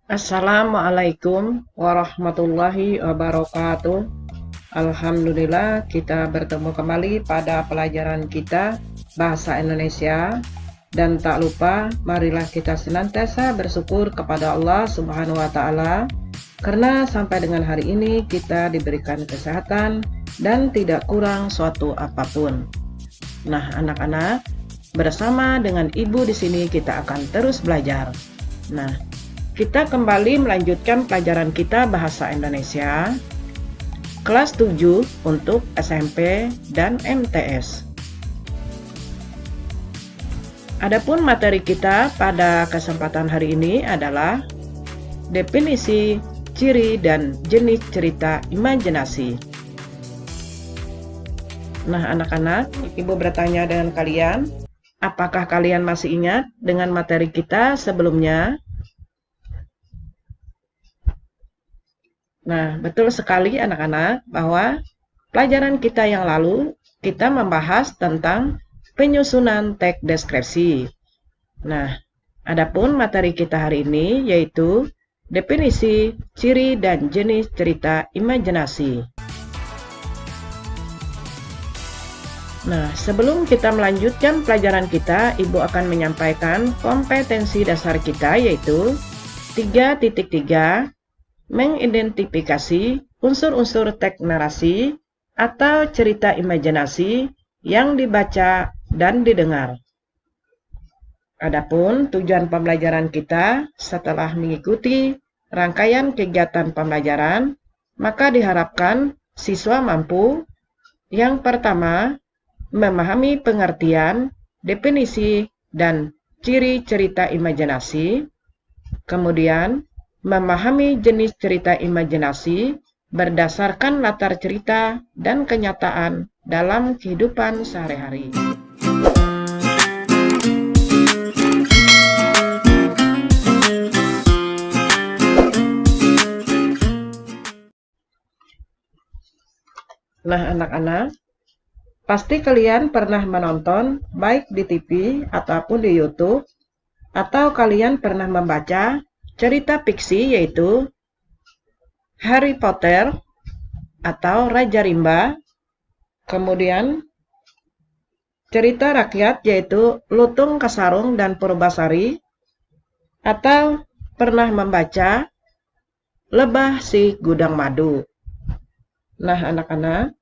Assalamualaikum warahmatullahi wabarakatuh. Alhamdulillah, kita bertemu kembali pada pelajaran kita Bahasa Indonesia. Dan tak lupa, marilah kita senantiasa bersyukur kepada Allah Subhanahu wa Ta'ala, karena sampai dengan hari ini kita diberikan kesehatan dan tidak kurang suatu apapun. Nah, anak-anak, bersama dengan ibu di sini kita akan terus belajar. Nah, kita kembali melanjutkan pelajaran kita Bahasa Indonesia kelas 7 untuk SMP dan MTS. Adapun materi kita pada kesempatan hari ini adalah definisi, ciri, dan jenis cerita imajinasi. Nah, anak-anak, ibu bertanya dengan kalian, apakah kalian masih ingat dengan materi kita sebelumnya? Nah, betul sekali anak-anak bahwa pelajaran kita yang lalu kita membahas tentang penyusunan teks deskripsi. Nah, adapun materi kita hari ini yaitu definisi, ciri, dan jenis cerita imajinasi. Nah, sebelum kita melanjutkan pelajaran kita, Ibu akan menyampaikan kompetensi dasar kita yaitu 3.3 mengidentifikasi unsur-unsur teks narasi atau cerita imajinasi yang dibaca dan didengar. Adapun tujuan pembelajaran kita setelah mengikuti rangkaian kegiatan pembelajaran, maka diharapkan siswa mampu yang pertama memahami pengertian, definisi, dan ciri cerita imajinasi, kemudian memahami jenis cerita imajinasi berdasarkan latar cerita dan kenyataan dalam kehidupan sehari-hari. Nah, anak-anak, pasti kalian pernah menonton baik di TV ataupun di YouTube, atau kalian pernah membaca cerita fiksi yaitu Harry Potter atau Raja Rimba, kemudian cerita rakyat yaitu Lutung Kasarung dan Purbasari, atau pernah membaca Lebah si Gudang Madu. Nah, anak-anak,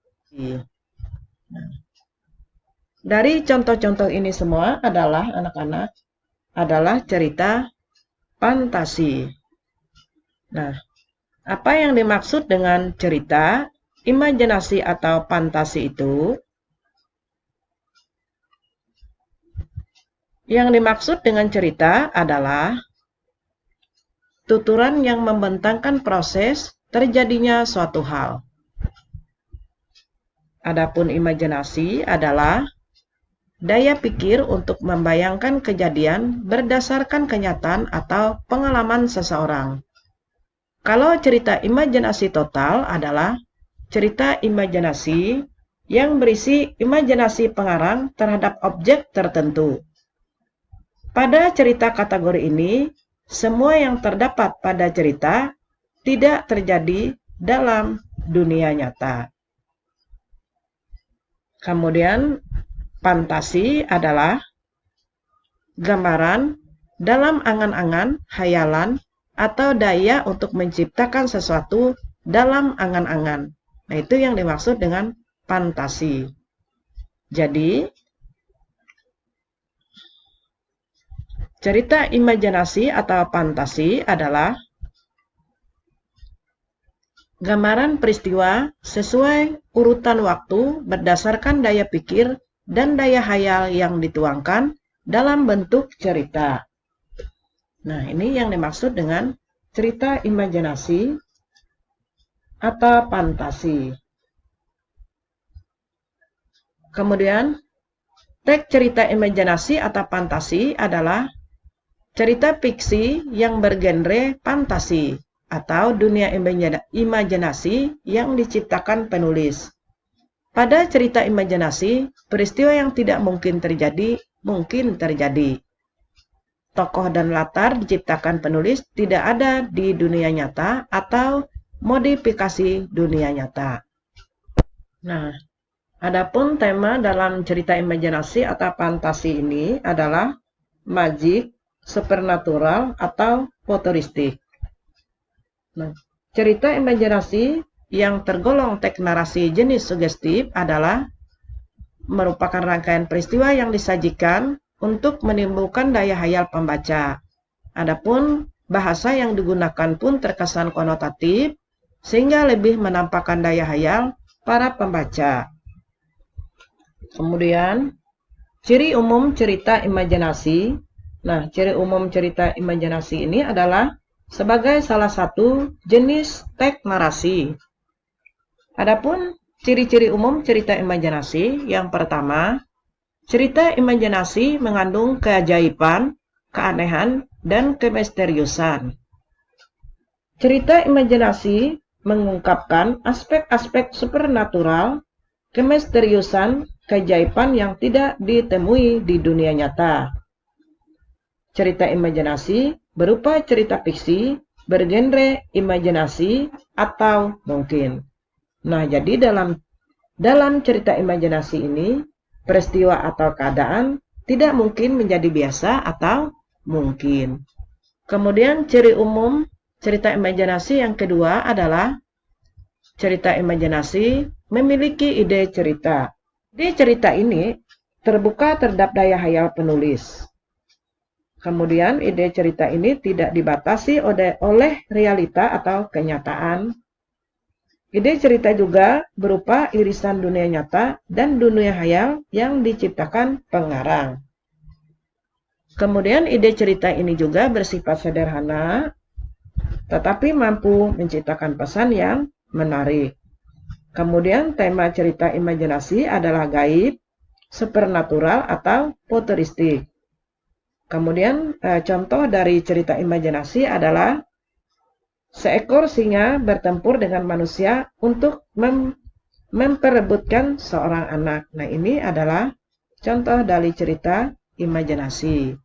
dari contoh-contoh ini semua adalah anak-anak adalah cerita fantasi. Nah, apa yang dimaksud dengan cerita, imajinasi, atau fantasi itu? Yang dimaksud dengan cerita adalah tuturan yang membentangkan proses terjadinya suatu hal. Adapun imajinasi adalah daya pikir untuk membayangkan kejadian berdasarkan kenyataan atau pengalaman seseorang. Kalau cerita imajinasi total adalah cerita imajinasi yang berisi imajinasi pengarang terhadap objek tertentu. Pada cerita kategori ini, semua yang terdapat pada cerita tidak terjadi dalam dunia nyata. Kemudian, fantasi adalah gambaran dalam angan-angan, hayalan, atau daya untuk menciptakan sesuatu dalam angan-angan. Nah, itu yang dimaksud dengan fantasi. Jadi, cerita imajinasi atau fantasi adalah gambaran peristiwa sesuai urutan waktu berdasarkan daya pikir dan daya hayal yang dituangkan dalam bentuk cerita. Nah, ini yang dimaksud dengan cerita imajinasi atau fantasi. Kemudian, teks cerita imajinasi atau fantasi adalah cerita fiksi yang bergenre fantasi atau dunia imajinasi yang diciptakan penulis. Pada cerita imajinasi, peristiwa yang tidak mungkin terjadi mungkin terjadi. Tokoh dan latar diciptakan penulis tidak ada di dunia nyata atau modifikasi dunia nyata. Nah, adapun tema dalam cerita imajinasi atau fantasi ini adalah magic, supernatural, atau futuristik. Nah, cerita imajinasi yang tergolong teks narasi jenis sugestif adalah merupakan rangkaian peristiwa yang disajikan untuk menimbulkan daya hayal pembaca. Adapun bahasa yang digunakan pun terkesan konotatif sehingga lebih menampakkan daya hayal para pembaca. Kemudian, ciri umum cerita imajinasi. Nah, ciri umum cerita imajinasi ini adalah sebagai salah satu jenis teks narasi. Adapun ciri-ciri umum cerita imajinasi, yang pertama, cerita imajinasi mengandung keajaiban, keanehan, dan kemisteriusan. Cerita imajinasi mengungkapkan aspek-aspek supernatural, kemisteriusan, keajaiban yang tidak ditemui di dunia nyata. Cerita imajinasi berupa cerita fiksi, bergenre imajinasi, atau mungkin. Nah, jadi dalam cerita imajinasi ini, peristiwa atau keadaan tidak mungkin menjadi biasa atau mungkin. Kemudian ciri umum cerita imajinasi yang kedua adalah cerita imajinasi memiliki ide cerita. Ide cerita ini terbuka terhadap daya hayal penulis. Kemudian ide cerita ini tidak dibatasi oleh realita atau kenyataan. Ide cerita juga berupa irisan dunia nyata dan dunia hayal yang diciptakan pengarang. Kemudian ide cerita ini juga bersifat sederhana, tetapi mampu menciptakan pesan yang menarik. Kemudian tema cerita imajinasi adalah gaib, supernatural, atau futuristik. Kemudian contoh dari cerita imajinasi adalah seekor singa bertempur dengan manusia untuk memperebutkan seorang anak. Nah, ini adalah contoh dari cerita imajinasi.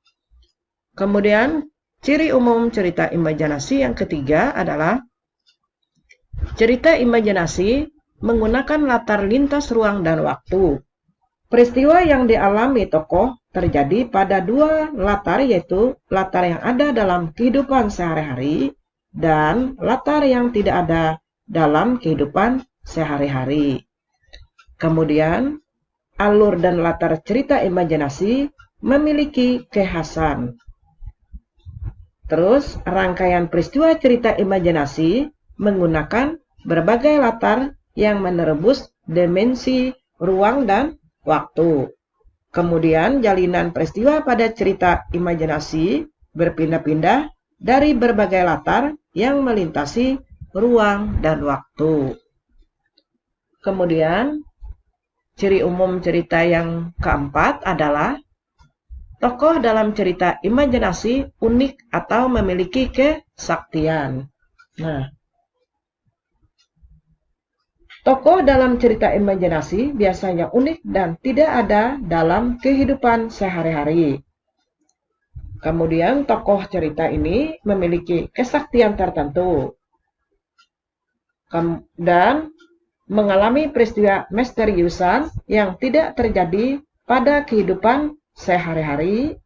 Kemudian ciri umum cerita imajinasi yang ketiga adalah cerita imajinasi menggunakan latar lintas ruang dan waktu. Peristiwa yang dialami tokoh terjadi pada dua latar, yaitu latar yang ada dalam kehidupan sehari-hari dan latar yang tidak ada dalam kehidupan sehari-hari. Kemudian, alur dan latar cerita imajinasi memiliki kekhasan. Terus, rangkaian peristiwa cerita imajinasi menggunakan berbagai latar yang menerobos dimensi ruang dan waktu. Kemudian jalinan peristiwa pada cerita imajinasi berpindah-pindah dari berbagai latar yang melintasi ruang dan waktu. Kemudian ciri umum cerita yang keempat adalah tokoh dalam cerita imajinasi unik atau memiliki kesaktian. Nah, tokoh dalam cerita imajinasi biasanya unik dan tidak ada dalam kehidupan sehari-hari. Kemudian tokoh cerita ini memiliki kesaktian tertentu dan mengalami peristiwa misteriusan yang tidak terjadi pada kehidupan sehari-hari.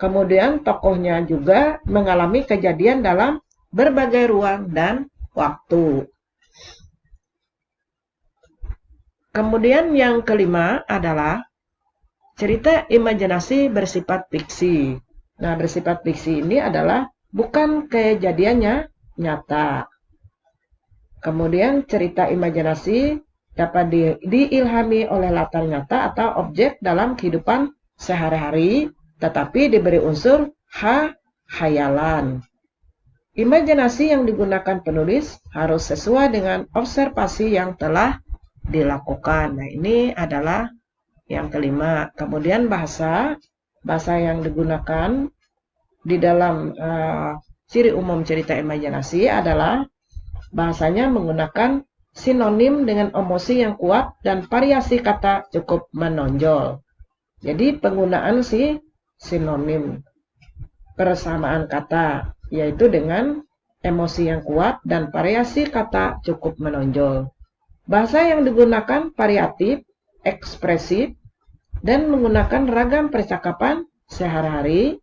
Kemudian tokohnya juga mengalami kejadian dalam berbagai ruang dan waktu. Kemudian yang kelima adalah cerita imajinasi bersifat fiksi. Nah, bersifat fiksi ini adalah bukan kejadiannya nyata. Kemudian cerita imajinasi dapat diilhami oleh latar nyata atau objek dalam kehidupan sehari-hari, tetapi diberi unsur khayalan. Imajinasi yang digunakan penulis harus sesuai dengan observasi yang telah dilakukan. Nah, ini adalah yang kelima. Kemudian bahasa yang digunakan di dalam ciri umum cerita imajinasi adalah bahasanya menggunakan sinonim dengan emosi yang kuat dan variasi kata cukup menonjol. Jadi penggunaan sinonim, persamaan kata, yaitu dengan emosi yang kuat dan variasi kata cukup menonjol. Bahasa yang digunakan variatif, ekspresif, dan menggunakan ragam percakapan sehari-hari,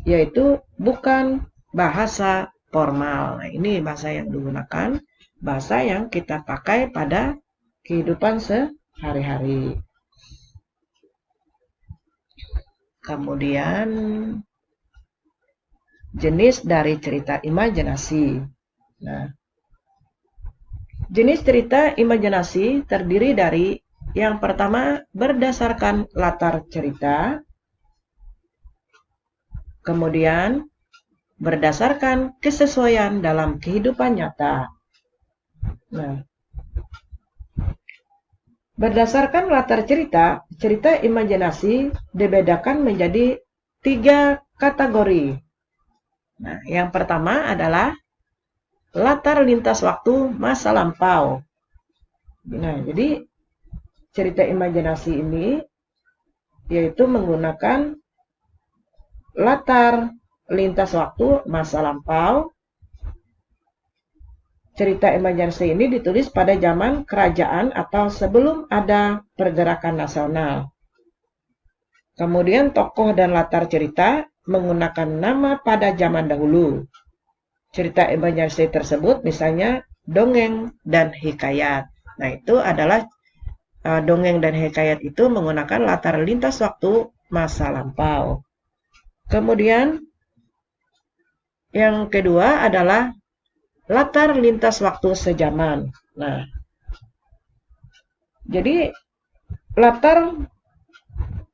yaitu bukan bahasa formal. Nah, ini bahasa yang digunakan, bahasa yang kita pakai pada kehidupan sehari-hari. Kemudian jenis dari cerita imajinasi. Nah, jenis cerita imajinasi terdiri dari yang pertama berdasarkan latar cerita, kemudian berdasarkan kesesuaian dalam kehidupan nyata. Nah, berdasarkan latar cerita, cerita imajinasi dibedakan menjadi 3 kategori. Nah, yang pertama adalah latar lintas waktu masa lampau. Nah, jadi cerita imajinasi ini yaitu menggunakan latar lintas waktu masa lampau. Cerita imajinasi ini ditulis pada zaman kerajaan atau sebelum ada pergerakan nasional. Kemudian tokoh dan latar cerita menggunakan nama pada zaman dahulu. Cerita imajinasi tersebut misalnya dongeng dan hikayat. Nah, itu adalah dongeng dan hikayat itu menggunakan latar lintas waktu masa lampau. Kemudian yang kedua adalah latar lintas waktu sejaman. Nah, jadi latar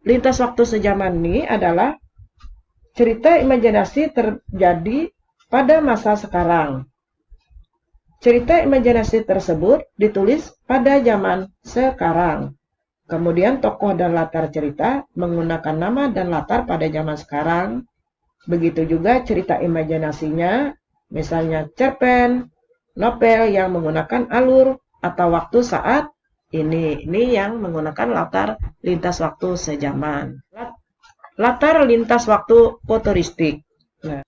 lintas waktu sejaman ini adalah cerita imajinasi terjadi pada masa sekarang. Cerita imajinasi tersebut ditulis pada zaman sekarang. Kemudian tokoh dan latar cerita menggunakan nama dan latar pada zaman sekarang. Begitu juga cerita imajinasinya, misalnya cerpen, novel yang menggunakan alur atau waktu saat ini. Ini yang menggunakan latar lintas waktu sejaman. Latar lintas waktu futuristik. Nah,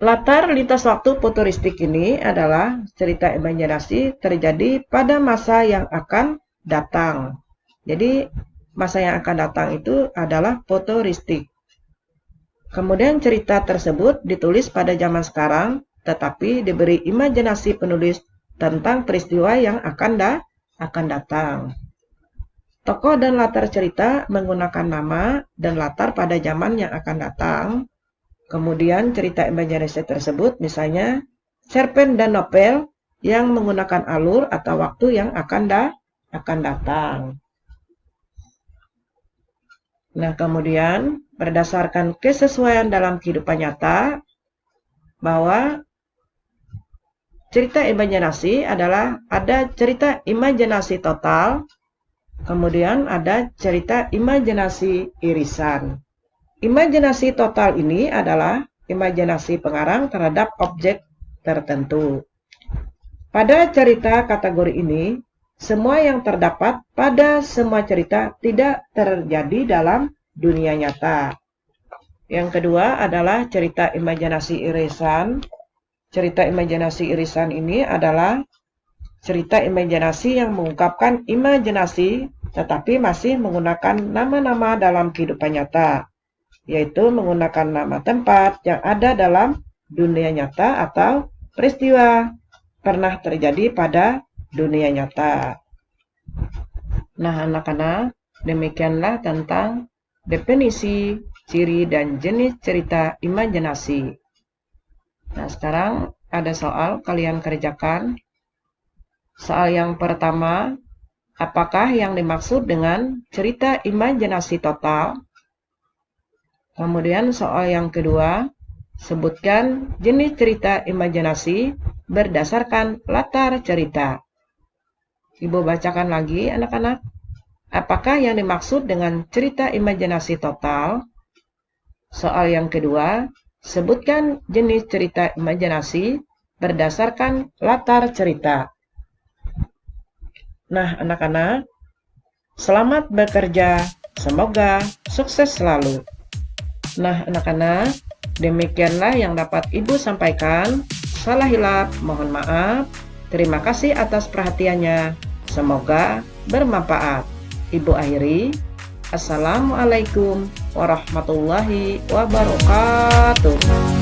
latar lintas waktu futuristik ini adalah cerita imajinasi terjadi pada masa yang akan datang. Jadi, masa yang akan datang itu adalah futuristik. Kemudian cerita tersebut ditulis pada zaman sekarang, tetapi diberi imajinasi penulis tentang peristiwa yang akan datang. Tokoh dan latar cerita menggunakan nama dan latar pada zaman yang akan datang. Kemudian cerita imajinasi tersebut misalnya cerpen dan novel yang menggunakan alur atau waktu yang akan datang. Nah, kemudian berdasarkan kesesuaian dalam kehidupan nyata bahwa cerita imajinasi adalah ada cerita imajinasi total, kemudian ada cerita imajinasi irisan. Imajinasi total ini adalah imajinasi pengarang terhadap objek tertentu. Pada cerita kategori ini, semua yang terdapat pada semua cerita tidak terjadi dalam dunia nyata. Yang kedua adalah cerita imajinasi irisan. Cerita imajinasi irisan ini adalah cerita imajinasi yang mengungkapkan imajinasi tetapi masih menggunakan nama-nama dalam kehidupan nyata, yaitu menggunakan nama tempat yang ada dalam dunia nyata atau peristiwa pernah terjadi pada dunia nyata. Nah, anak-anak, demikianlah tentang definisi, ciri, dan jenis cerita imajinasi. Nah, sekarang ada soal kalian kerjakan. Soal yang pertama, apakah yang dimaksud dengan cerita imajinasi total? Kemudian soal yang kedua, sebutkan jenis cerita imajinasi berdasarkan latar cerita. Ibu bacakan lagi anak-anak. Apakah yang dimaksud dengan cerita imajinasi total? Soal yang kedua, Sebutkan jenis cerita imajinasi berdasarkan latar cerita. Nah, anak-anak, selamat bekerja. Semoga sukses selalu. Nah, anak-anak, demikianlah yang dapat Ibu sampaikan. Salah hilap, mohon maaf. Terima kasih atas perhatiannya. Semoga bermanfaat. Ibu akhiri. Assalamualaikum warahmatullahi wabarakatuh.